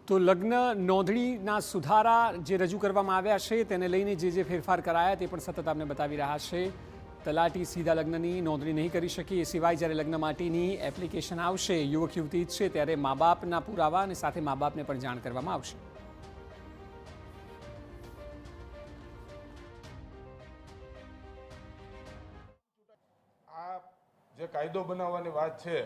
તો લગ્ન નોંધણીના સુધારા જે રજૂ કરવામાં આવ્યા છે તેને લઈને જે ફેરફાર કરાયા તે પણ સતત આપને બતાવી રહ્યા છે। તલાટી સીધા લગ્નની નોંધણી નહીં કરી શકે, એ સિવાય જ્યારે લગ્ન માટેની એપ્લિકેશન આવશે, યુવક યુવતી ઈચ્છે ત્યારે મા બાપના પુરાવા અને સાથે મા બાપને પણ જાણ કરવામાં આવશે। આ જે કાયદો બનાવવાની વાત છે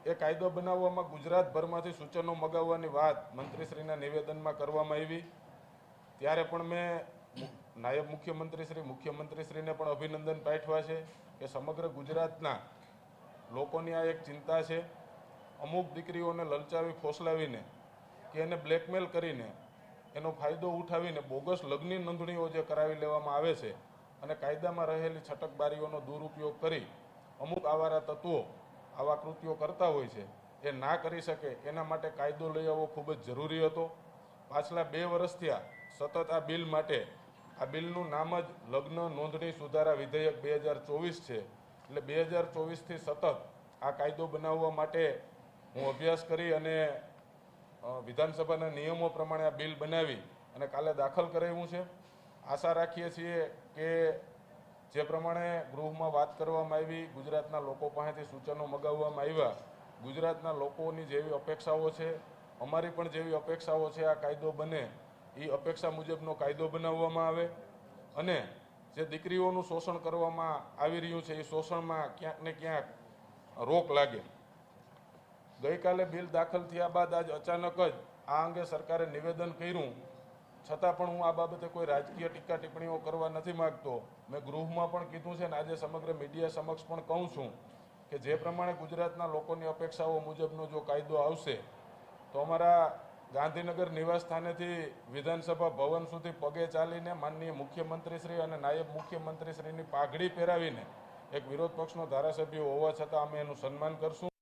એ કાયદો બનાવવામાં ગુજરાતભરમાંથી સૂચનો મગાવવાની વાત મંત્રીશ્રીના નિવેદનમાં કરવામાં આવી। ત્યારે પણ મેં નાયબ મુખ્યમંત્રીશ્રીને પણ અભિનંદન પાઠવ્યા છે કે સમગ્ર ગુજરાતના લોકોની આ એક ચિંતા છે। અમુક દીકરીઓને લલચાવી ફોસલાવીને કે એને બ્લેકમેલ કરીને એનો ફાયદો ઉઠાવીને બોગસ લગ્નની નોંધણીઓ જે કરાવી લેવામાં આવે છે અને કાયદામાં રહેલી છટકબારીઓનો દુરુપયોગ કરી અમુક આવારા તત્વો આવા કૃત્યો કરતા હોય છે, એ ના કરી શકે એના માટે કાયદો લઈ આવવો ખૂબ જ જરૂરી હતો। પાછલા 2 વર્ષ થયા સતત આ બિલ માટે, આ બિલનું નામ જ લગ્ન નોંધણી સુધારા વિધેયક 2024 છે, એટલે 2024થી સતત આ કાયદો બનાવવા માટે હું અભ્યાસ કરી અને વિધાનસભાના નિયમો પ્રમાણે આ બિલ બનાવી અને કાલે દાખલ કરાવ્યું છે। આશા રાખીએ છીએ કે જે પ્રમાણે ગૃહમાં વાત કરવામાં આવી, ગુજરાતના લોકો પાસેથી સૂચનો મગાવવામાં આવ્યા, ગુજરાતના લોકોની જેવી અપેક્ષાઓ છે, અમારી પણ જેવી અપેક્ષાઓ છે, આ કાયદો બને એ અપેક્ષા મુજબનો કાયદો બનાવવામાં આવે અને જે દીકરીઓનું શોષણ કરવામાં આવી રહ્યું છે એ શોષણમાં ક્યાંક ને ક્યાંક રોક લાગે। ગઈકાલે બિલ દાખલ થયા બાદ આજ અચાનક જ આ અંગે સરકારે નિવેદન કર્યું, છતાં પણ હું આ બાબતે કોઈ રાજકીય ટીકા ટિપ્પણીઓ કરવા નથી માગતો। મેં ગૃહમાં પણ કીધું છે ને આજે સમગ્ર મીડિયા સમક્ષ પણ કહું છું કે જે પ્રમાણે ગુજરાતના લોકોની અપેક્ષાઓ મુજબનો જો કાયદો આવશે તો અમારા ગાંધીનગર નિવાસ સ્થાનેથી વિધાનસભા ભવન સુધી પગે ચાલીને માનનીય મુખ્યમંત્રીશ્રી અને નાયબ મુખ્યમંત્રીશ્રીની પાઘડી પહેરાવીને એક વિરોધ પક્ષનો ધારાસભ્ય હોવા છતાં અમે એનું સન્માન કરશું।